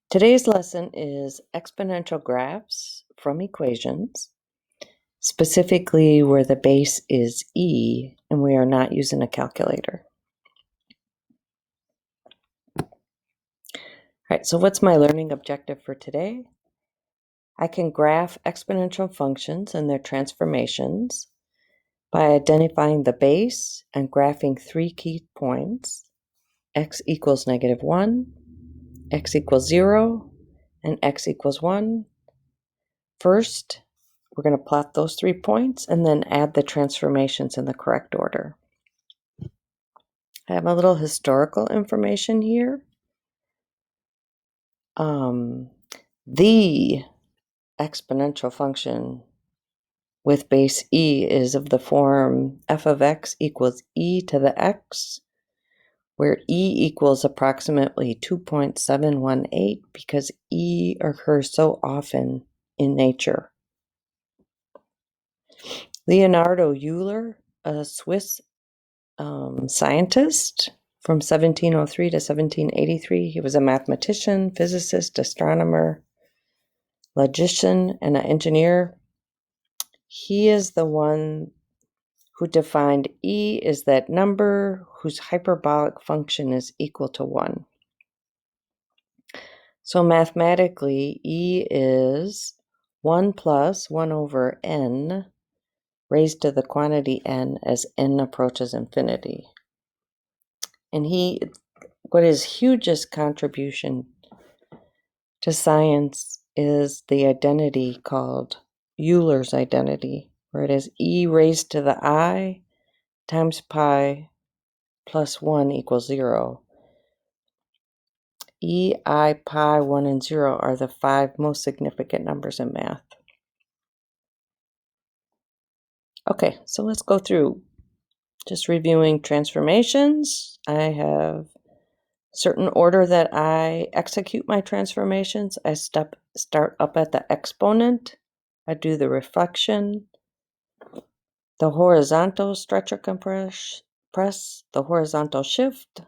Today's lesson is exponential graphs from equations, specifically where the base is e and we are not using a calculator. All right, so what's my learning objective for today? I can graph exponential functions and their transformations by identifying the base and graphing three key points: x equals -1, x equals 0, and x equals 1. First, we're going to plot those 3 points and then add the transformations in the correct order. I have a little historical information here. The exponential function with base e is of the form f of x equals e to the x, where e equals approximately 2.718 because e occurs so often in nature. Leonardo Euler, a Swiss scientist from 1703 to 1783. He was a mathematician, physicist, astronomer, logician, and an engineer. He is the one who defined e as that number whose hyperbolic function is equal to 1. So mathematically, e is 1 plus 1 over n raised to the quantity n as n approaches infinity. And what his hugest contribution to science is the identity called Euler's identity, where it is e raised to the I times pi plus 1 equals 0. E, I, pi, 1, and 0 are the 5 most significant numbers in math. Okay, so let's go through just reviewing transformations. I have certain order that I execute my transformations. I start up at the exponent. I do the reflection, the horizontal stretch or compress, the horizontal shift,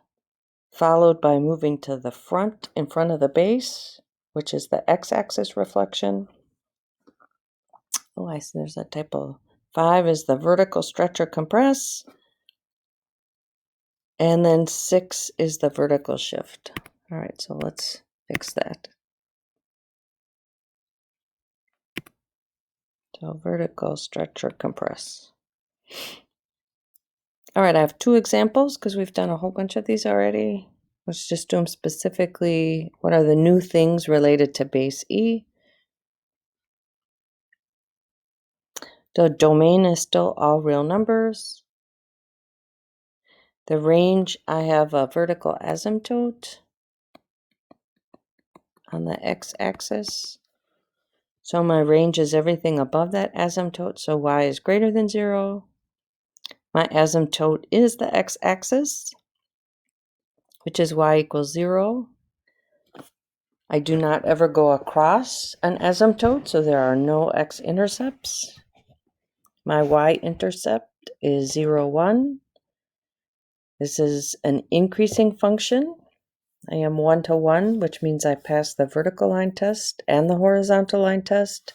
followed by moving to the front in front of the base, which is the x-axis reflection. Oh, I see there's a typo. 5 is the vertical stretch or compress. And then 6 is the vertical shift. All right, so let's fix that. So vertical stretch or compress. All right, I have 2 examples because we've done a whole bunch of these already. Let's just do them specifically. What are the new things related to base E? The domain is still all real numbers. The range, I have a vertical asymptote on the x-axis. So my range is everything above that asymptote, so y is greater than 0. My asymptote is the x-axis, which is y equals 0. I do not ever go across an asymptote, so there are no x-intercepts. My y-intercept is 0, 1. This is an increasing function. I am 1 to 1, which means I pass the vertical line test and the horizontal line test.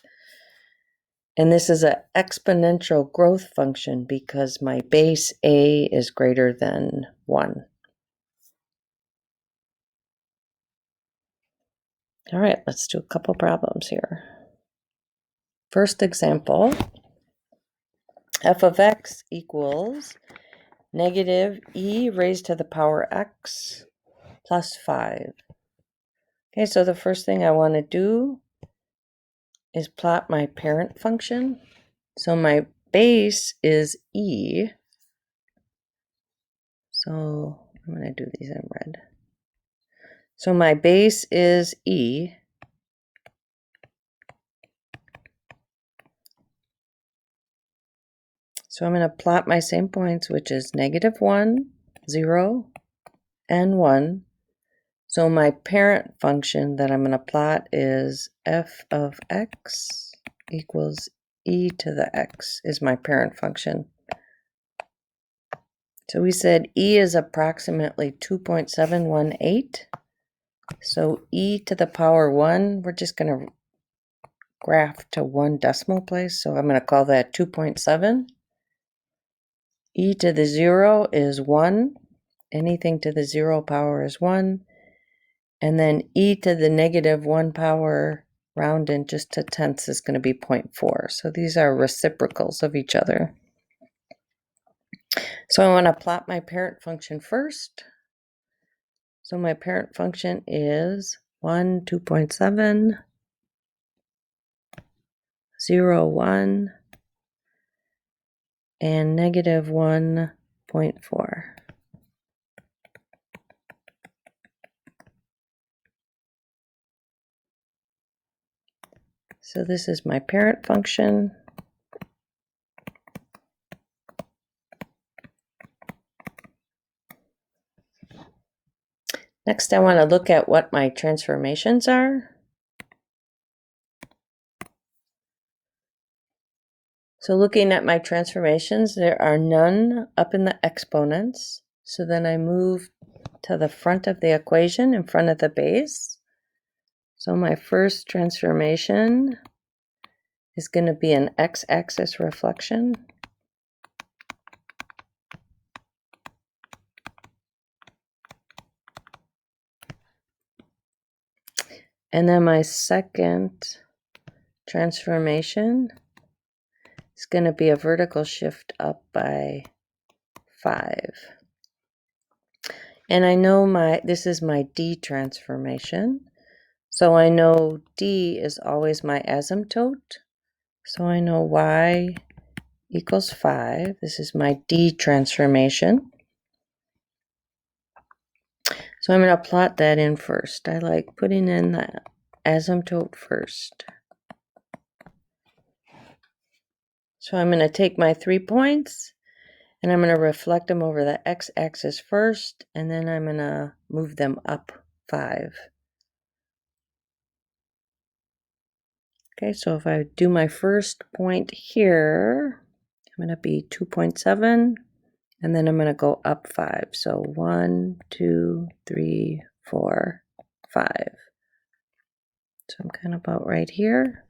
And this is an exponential growth function because my base a is greater than 1. All right, let's do a couple problems here. First example, f of x equals negative e raised to the power x plus 5. Okay, so the first thing I want to do is plot my parent function. So my base is e. So I'm going to do these in red. So my base is e. So I'm going to plot my same points, which is -1, 0, and 1. So my parent function that I'm going to plot is f of x equals e to the x is my parent function. So we said e is approximately 2.718. So e to the power 1, we're just going to graph to one decimal place. So I'm going to call that 2.7. E to the 0 is 1. Anything to the 0 power is 1. And then e to the negative 1 power, rounded just to tenths, is going to be 0.4. So these are reciprocals of each other. So I want to plot my parent function first. So my parent function is 1, 2.7, 0, 1, and negative 1.4. So this is my parent function. Next, I want to look at what my transformations are. So looking at my transformations, there are none up in the exponents. So then I move to the front of the equation, in front of the base. So my first transformation is going to be an x-axis reflection. And then my second transformation is going to be a vertical shift up by 5. And I know this is my D transformation. So I know D is always my asymptote. So I know y equals 5. This is my D transformation. So I'm going to plot that in first. I like putting in the asymptote first. So I'm going to take my 3 points and I'm going to reflect them over the x-axis first, and then I'm going to move them up 5. Okay, so if I do my first point here, I'm going to be 2.7, and then I'm going to go up 5. So 1, 2, 3, 4, 5. So I'm kind of about right here.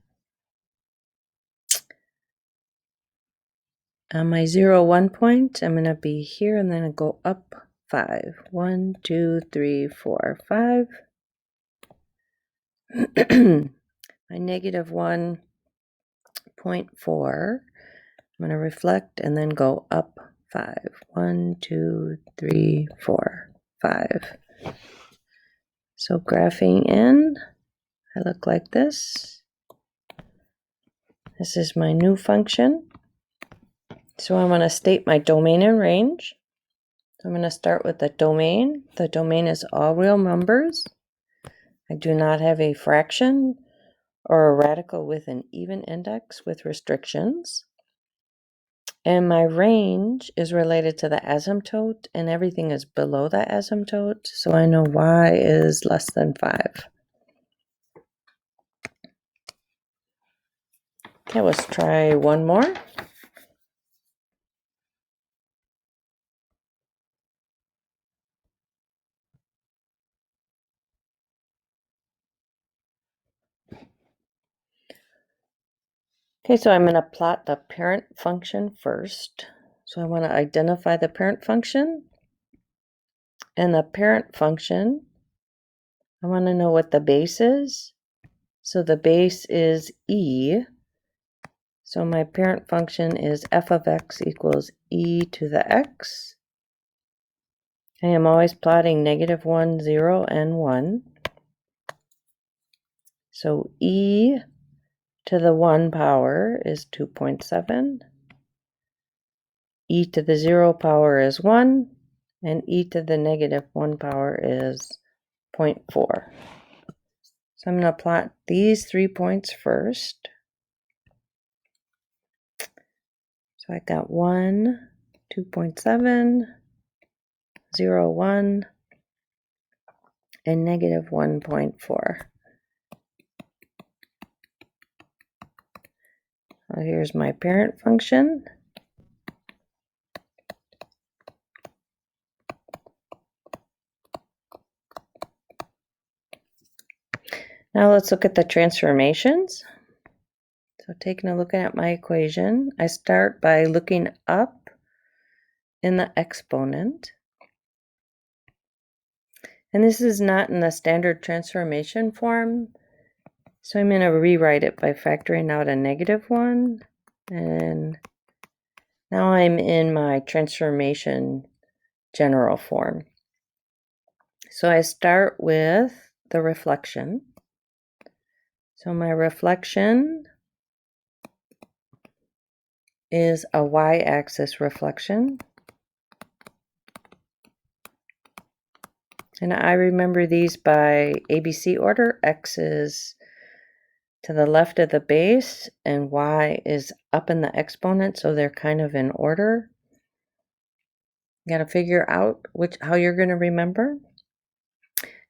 On my 0, 1 point, I'm going to be here, and then I go up 5. 1, 2, 3, 4, 5. My negative 1.4, I'm going to reflect and then go up 5. 1, 2, 3, 4, 5. So graphing in, I look like this. This is my new function. So I want to state my domain and range. So I'm going to start with the domain. The domain is all real numbers. I do not have a fraction or a radical with an even index with restrictions. And my range is related to the asymptote, and everything is below the asymptote, so I know y is less than 5. Okay, let's try one more. Okay, so I'm going to plot the parent function first. So I want to identify the parent function. And the parent function, I want to know what the base is. So the base is e. So my parent function is f of x equals e to the x. I am always plotting negative 1, 0, and 1. So e to the 1 power is 2.7. E to the 0 power is 1. And e to the negative 1 power is 0.4. So I'm going to plot these 3 points first. So I got 1, 2.7, 0, 1, and negative 1.4. Well, here's my parent function. Now let's look at the transformations. So taking a look at my equation, I start by looking up in the exponent. And this is not in the standard transformation form, so I'm going to rewrite it by factoring out a -1. And now I'm in my transformation general form. So I start with the reflection. So my reflection is a y-axis reflection. And I remember these by ABC order. X is to the left of the base and y is up in the exponent, so they're kind of in order. You got to figure out how you're going to remember.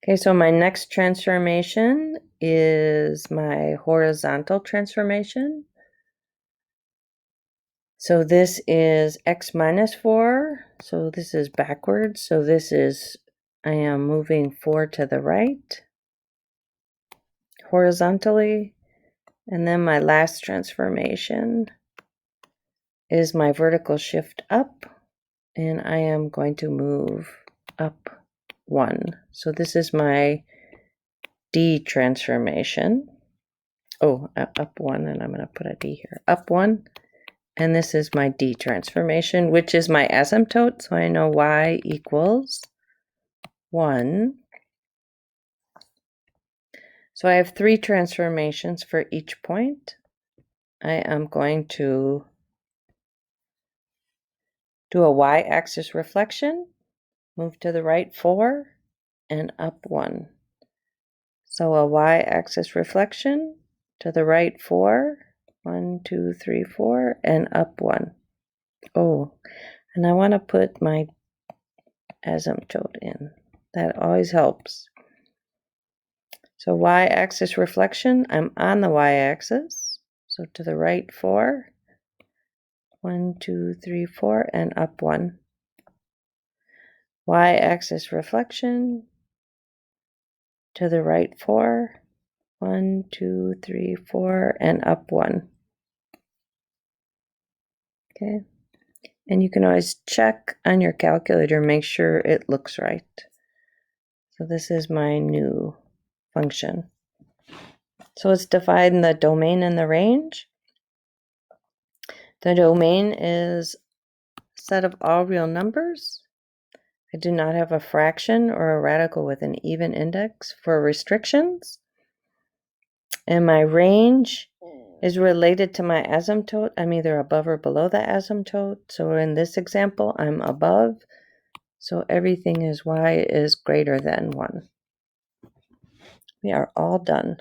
Okay, so my next transformation is my horizontal transformation. So this is x minus 4, so this is backwards. So this is, I am moving 4 to the right horizontally. And then my last transformation is my vertical shift up, and I am going to move up 1. So this is my D transformation. Oh, up 1, and I'm going to put a D here. Up 1, and this is my D transformation, which is my asymptote, so I know y equals 1. So I have 3 transformations for each point. I am going to do a y-axis reflection, move to the right 4, and up 1. So a y-axis reflection, to the right 4, 1, 2, 3, 4, and up 1. Oh, and I want to put my asymptote in. That always helps. So y-axis reflection, I'm on the y-axis. So to the right 4, 1, 2, 3, 4, and up 1. Y-axis reflection, to the right 4, 1, 2, 3, 4, and up 1. Okay. And you can always check on your calculator, make sure it looks right. So this is my new function. So let's define the domain and the range. The domain is a set of all real numbers. I do not have a fraction or a radical with an even index for restrictions. And my range is related to my asymptote. I'm either above or below the asymptote. So in this example, I'm above. So everything is y is greater than 1. We are all done.